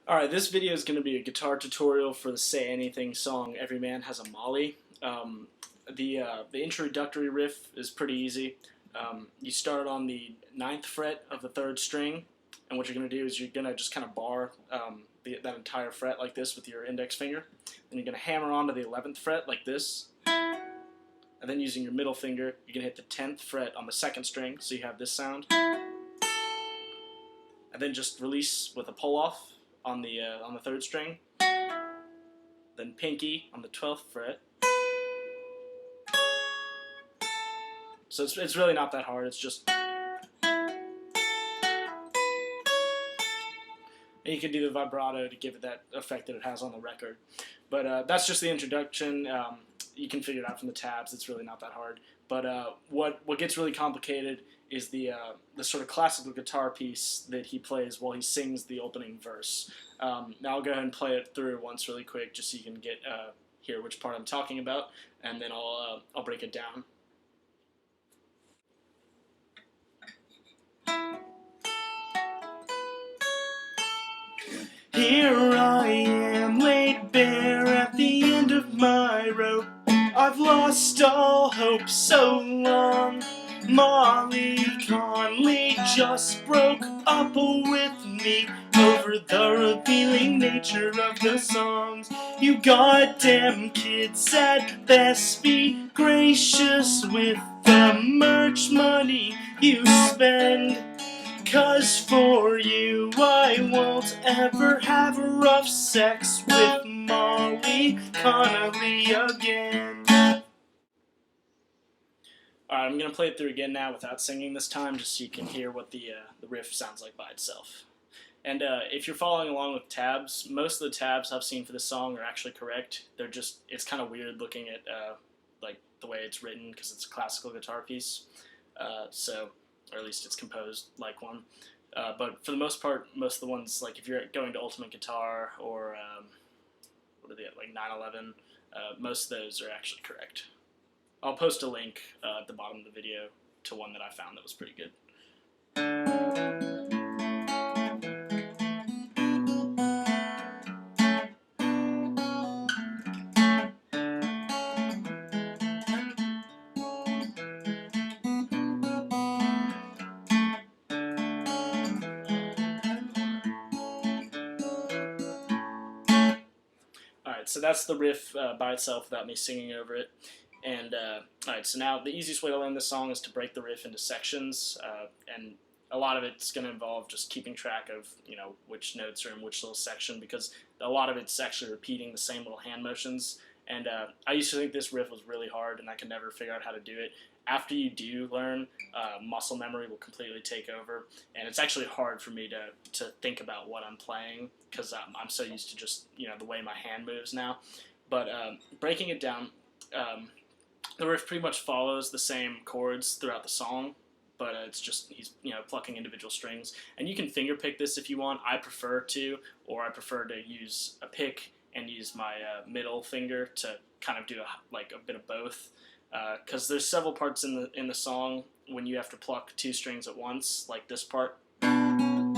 Alright, this video is going to be a guitar tutorial for the Say Anything song, Every Man Has a Molly. The introductory riff is pretty easy. You start on the 9th fret of the 3rd string, and what you're going to do is you're going to just kind of bar that entire fret like this with your index finger. Then you're going to hammer onto the 11th fret like this, and then using your middle finger, you're going to hit the 10th fret on the 2nd string, so you have this sound. And then just release with a pull-off on the 3rd string, then pinky on the 12th fret. So it's really not that hard. It's just, and you can do the vibrato to give it that effect that it has on the record. But that's just the introduction. You can figure it out from the tabs. It's really not that hard. But what gets really complicated is the sort of classical guitar piece that he plays while he sings the opening verse. Now I'll go ahead and play it through once really quick, just so you can get hear which part I'm talking about, and then I'll break it down. Here I am, laid bare at the end of my rope. I've lost all hope so long. Molly Conley just broke up with me over the revealing nature of the songs. You goddamn kids at best be gracious with the merch money you spend. 'Cause for you I won't ever have rough sex with Molly Connolly again. Alright, I'm going to play it through again now without singing this time, just so you can hear what the riff sounds like by itself. And if you're following along with tabs, most of the tabs I've seen for this song are actually correct. They're just, it's kind of weird looking at like the way it's written, because it's a classical guitar piece. Or at least it's composed like one. But for the most part, most of the ones, like if you're going to Ultimate Guitar or what are they, like 911, most of those are actually correct. I'll post a link at the bottom of the video to one that I found that was pretty good. Alright, so that's the riff by itself without me singing over it. And alright, so now the easiest way to learn this song is to break the riff into sections, and a lot of it's going to involve just keeping track of, you know, which notes are in which little section, because a lot of it's actually repeating the same little hand motions. And I used to think this riff was really hard, and I could never figure out how to do it. After you do learn, muscle memory will completely take over, and it's actually hard for me to think about what I'm playing, because I'm so used to just, you know, the way my hand moves now. But breaking it down, the riff pretty much follows the same chords throughout the song, but it's just he's, you know, plucking individual strings. And you can finger pick this if you want. I prefer to, or I prefer to use a pick and use my middle finger to kind of do a bit of both. Because there's several parts in the song when you have to pluck 2 strings at once, like this part. I'm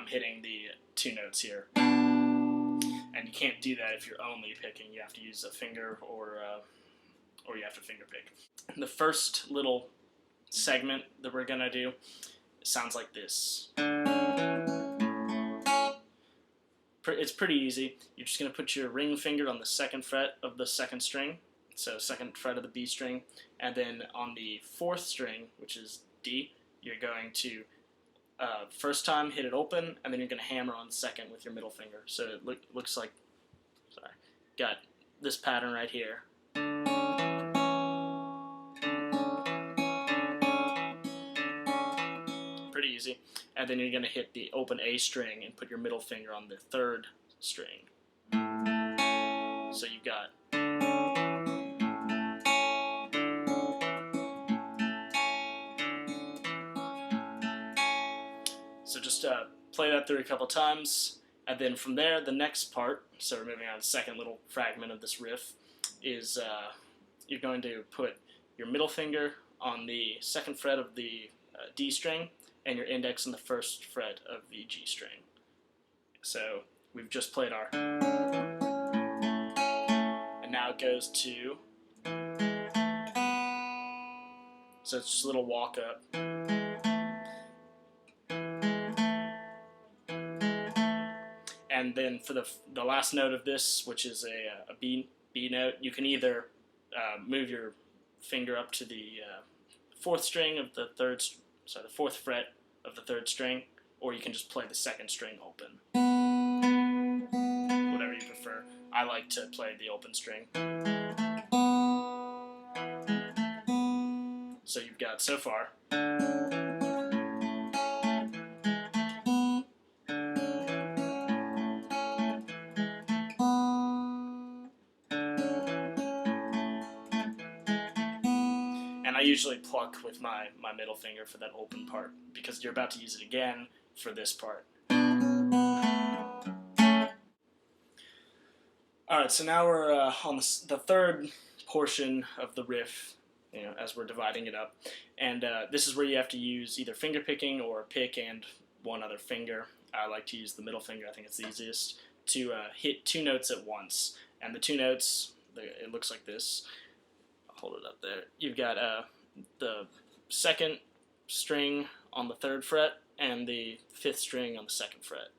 hitting the 2 notes here, and you can't do that if you're only picking. You have to use a finger, or you have to finger pick. The first little segment that we're gonna do sounds like this. It's pretty easy. You're just gonna put your ring finger on the 2nd fret of the 2nd string. So 2nd fret of the B string, and then on the 4th string, which is D, you're going to first time hit it open, and then you're going to hammer on 2nd with your middle finger. So it looks like, sorry, got this pattern right here. Pretty easy. And then you're going to hit the open A string and put your middle finger on the 3rd string. So you've got, so just play that through a couple times, and then from there, the next part, so we're moving on to the second little fragment of this riff, is you're going to put your middle finger on the 2nd fret of the D string, and your index on the 1st fret of the G string. So we've just played our, and now it goes to, so it's just a little walk up. And then for the last note of this, which is a B note, you can either move your finger up to the fourth string of the the fourth fret of the third string, or you can just play the second string open. Whatever you prefer. I like to play the open string. So you've got so far. And I usually pluck with my middle finger for that open part, because you're about to use it again for this part. Alright, so now we're on the third portion of the riff, as we're dividing it up. And this is where you have to use either finger picking or a pick and one other finger. I like to use the middle finger, I think it's the easiest, to hit two notes at once. And the two notes, it looks like this. Hold it up there. You've got the second string on the third fret and the fifth string on the second fret.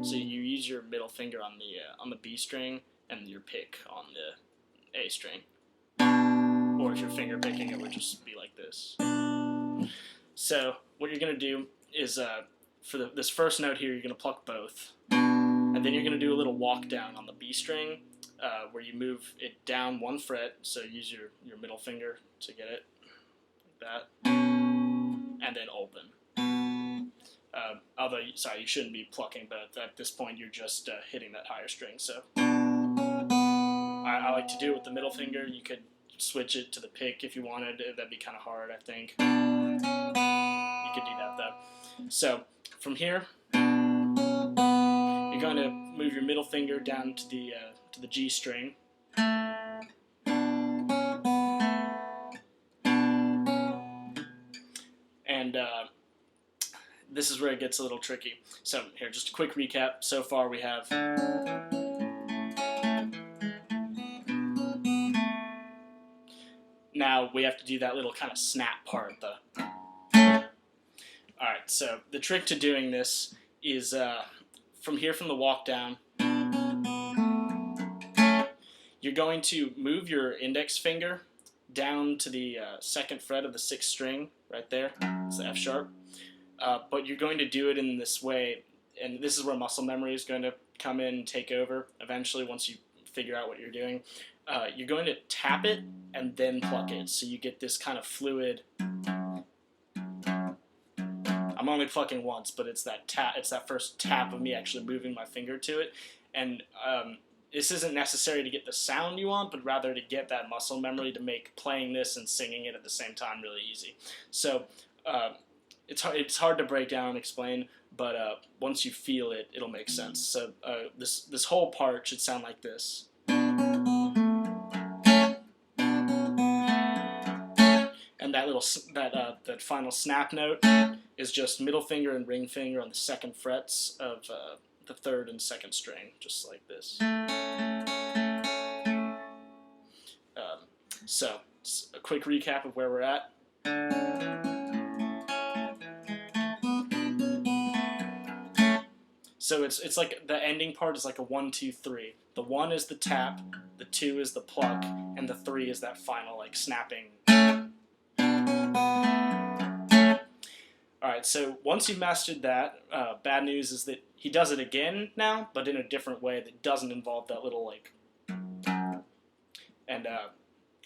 So you use your middle finger on the B string and your pick on the A string. Or if you're finger picking, it would just be like this. So what you're gonna do is for this first note here, you're gonna pluck both, and then you're gonna do a little walk down on the B string. Where you move it down one fret, so use your middle finger to get it, like that, and then open. Although, sorry, you shouldn't be plucking, but at this point you're just hitting that higher string, so. I like to do it with the middle finger. You could switch it to the pick if you wanted. That'd be kind of hard, I think. You could do that, though. So, from here, you're going to move your middle finger down to the G string. And this is where it gets a little tricky. So here, just a quick recap. So far we have now we have to do that little kind of snap part, though. Alright, so the trick to doing this is from here, from the walk down, you're going to move your index finger down to the second fret of the sixth string, right there. It's the F sharp. But you're going to do it in this way, and this is where muscle memory is going to come in and take over eventually once you figure out what you're doing. You're going to tap it and then pluck it, so you get this kind of fluid. I'm only plucking once, but it's that tap. It's that first tap of me actually moving my finger to it, and this isn't necessary to get the sound you want, but rather to get that muscle memory to make playing this and singing it at the same time really easy. So it's hard to break down and explain, but once you feel it, it'll make sense. So this whole part should sound like this. And that final snap note is just middle finger and ring finger on the second frets of the third and second string, just like this. So, a quick recap of where we're at. So it's like the ending part is like a 1, 2, 3. The 1 is the tap, the 2 is the pluck, and the 3 is that final like snapping. Alright, so once you've mastered that, bad news is that he does it again now, but in a different way that doesn't involve that little like, and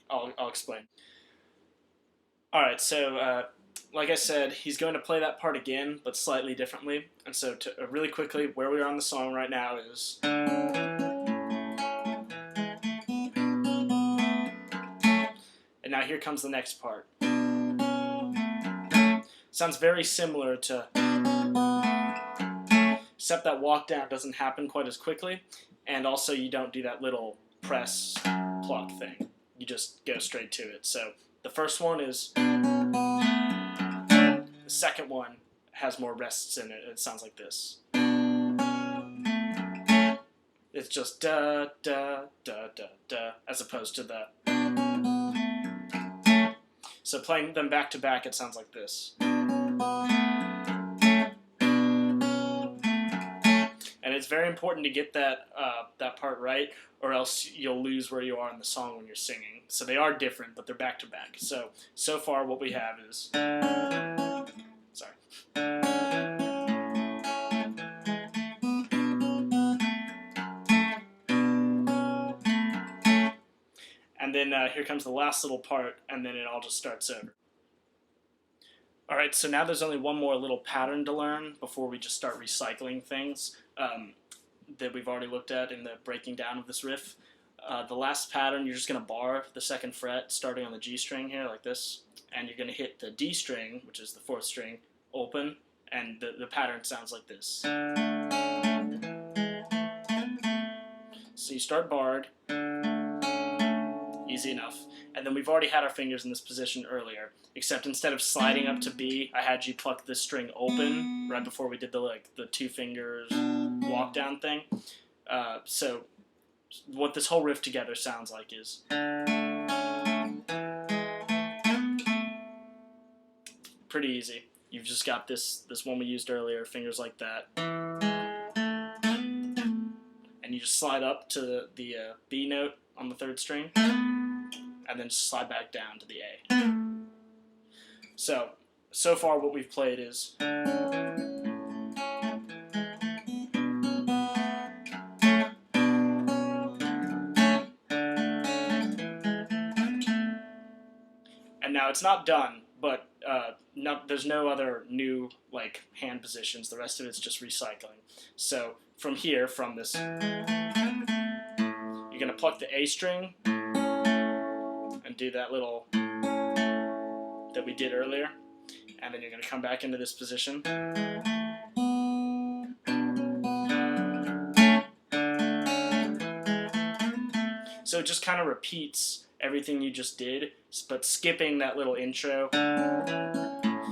I'll explain. Alright, so like I said, he's going to play that part again, but slightly differently. And so really quickly, where we are on the song right now is... And now here comes the next part. Sounds very similar to... Except that walk down doesn't happen quite as quickly, and also you don't do that little press pluck thing. You just go straight to it. So the first one is... The second one has more rests in it. It sounds like this. And It's just da da da da da as opposed to the. So playing them back to back, it sounds like this. And it's very important to get that that part right, or else you'll lose where you are in the song when you're singing. So they are different, but they're back to back. So far what we have is. Sorry. And then here comes the last little part, and then it all just starts over. Alright, so now there's only one more little pattern to learn before we just start recycling things that we've already looked at in the breaking down of this riff. The last pattern, you're just going to bar the 2nd fret starting on the G string here like this, and you're going to hit the D string, which is the 4th string, open, and the pattern sounds like this. So you start barred, easy enough, and then we've already had our fingers in this position earlier, except instead of sliding up to B, I had you pluck this string open right before we did the 2 fingers walk down thing. So what this whole riff together sounds like is pretty easy. You've just got this one we used earlier, fingers like that, and you just slide up to the B note on the 3rd string, and then slide back down to the A. So far what we've played is and now it's not done, but there's no other new hand positions. The rest of it's just recycling. So from here, from this, you're gonna pluck the A string and do that little that we did earlier, and then you're gonna come back into this position. So it just kind of repeats everything you just did, but skipping that little intro.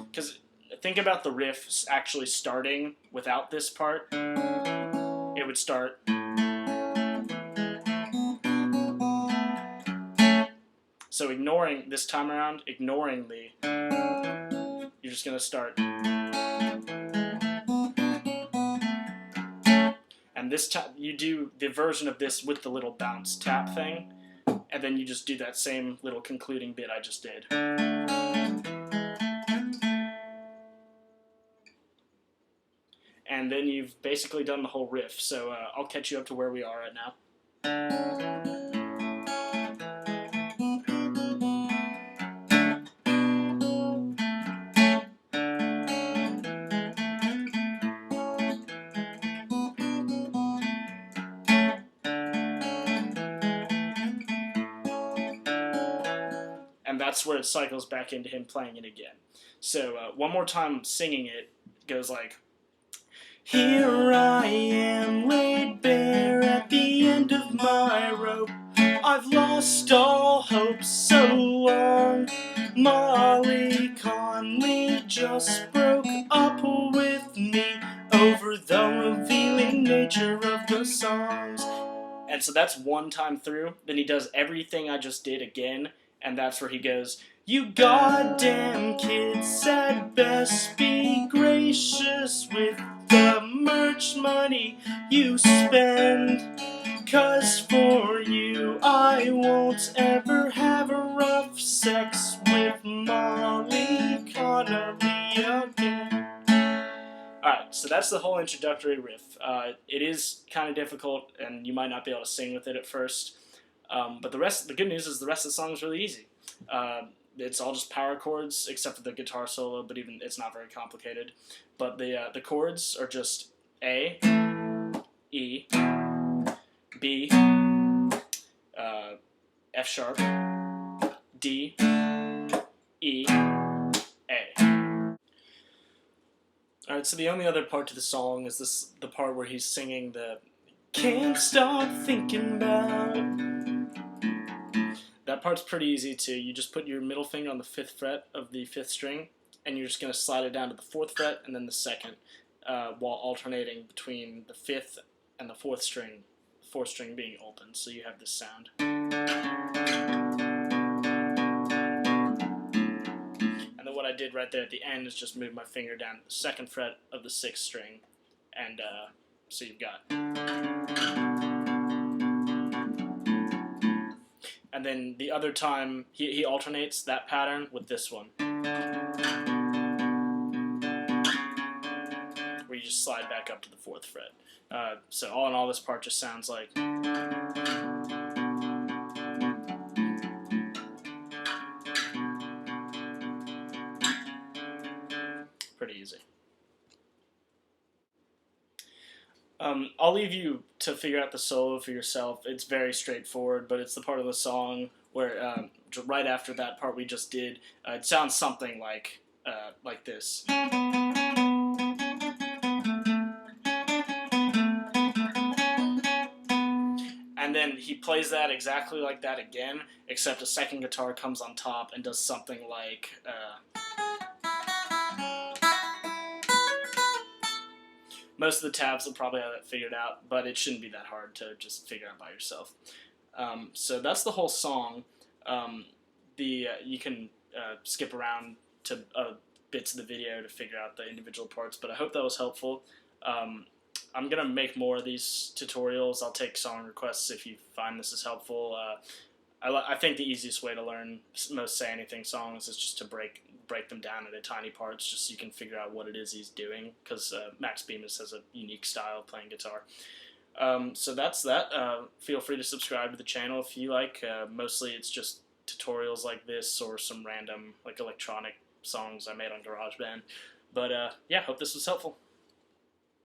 Because think about the riff actually starting without this part. It would start. So ignoring this time around, ignoring the, you're just going to start. And this time, you do the version of this with the little bounce tap thing, and then you just do that same little concluding bit I just did. And then you've basically done the whole riff, so I'll catch you up to where we are right now. And that's where it cycles back into him playing it again. So one more time singing it goes like, here I am laid bare at the end of my rope. I've lost all hope so long. Molly Conley just broke up with me over the revealing nature of the songs. And so that's one time through. Then he does everything I just did again, and that's where he goes, you goddamn kids had best be gracious with the merch money you spend, 'cause for you I won't ever have a rough sex with Molly Connery again. Alright, so that's the whole introductory riff. It is kind of difficult, and you might not be able to sing with it at first, but the good news is the rest of the song is really easy. It's all just power chords, except for the guitar solo, but even it's not very complicated. But the chords are just A, E, B, F sharp, D, E, A. Alright, so the only other part to the song is the part where he's singing the can't stop thinking about. That part's pretty easy too. You just put your middle finger on the 5th fret of the 5th string, and you're just going to slide it down to the 4th fret and then the 2nd, while alternating between the 5th and the 4th string, 4th string being open, so you have this sound. And then what I did right there at the end is just move my finger down to the 2nd fret of the 6th string, and so you've got. And then the other time, he alternates that pattern with this one, where you just slide back up to the 4th fret. So all in all, this part just sounds like. Pretty easy. I'll leave you to figure out the solo for yourself. It's very straightforward, but it's the part of the song where right after that part we just did, it sounds something like this. And then he plays that exactly like that again, except a 2nd guitar comes on top and does something like. Most of the tabs will probably have that figured out, but it shouldn't be that hard to just figure out by yourself. So that's the whole song. You can skip around to bits of the video to figure out the individual parts, but I hope that was helpful. I'm going to make more of these tutorials. I'll take song requests if you find this is helpful. I think the easiest way to learn most Say Anything songs is just to break them down into tiny parts, just so you can figure out what it is he's doing, because Max Bemis has a unique style of playing guitar. So that's that. Feel free to subscribe to the channel if you like. Mostly it's just tutorials like this or some random like electronic songs I made on GarageBand. But yeah, hope this was helpful.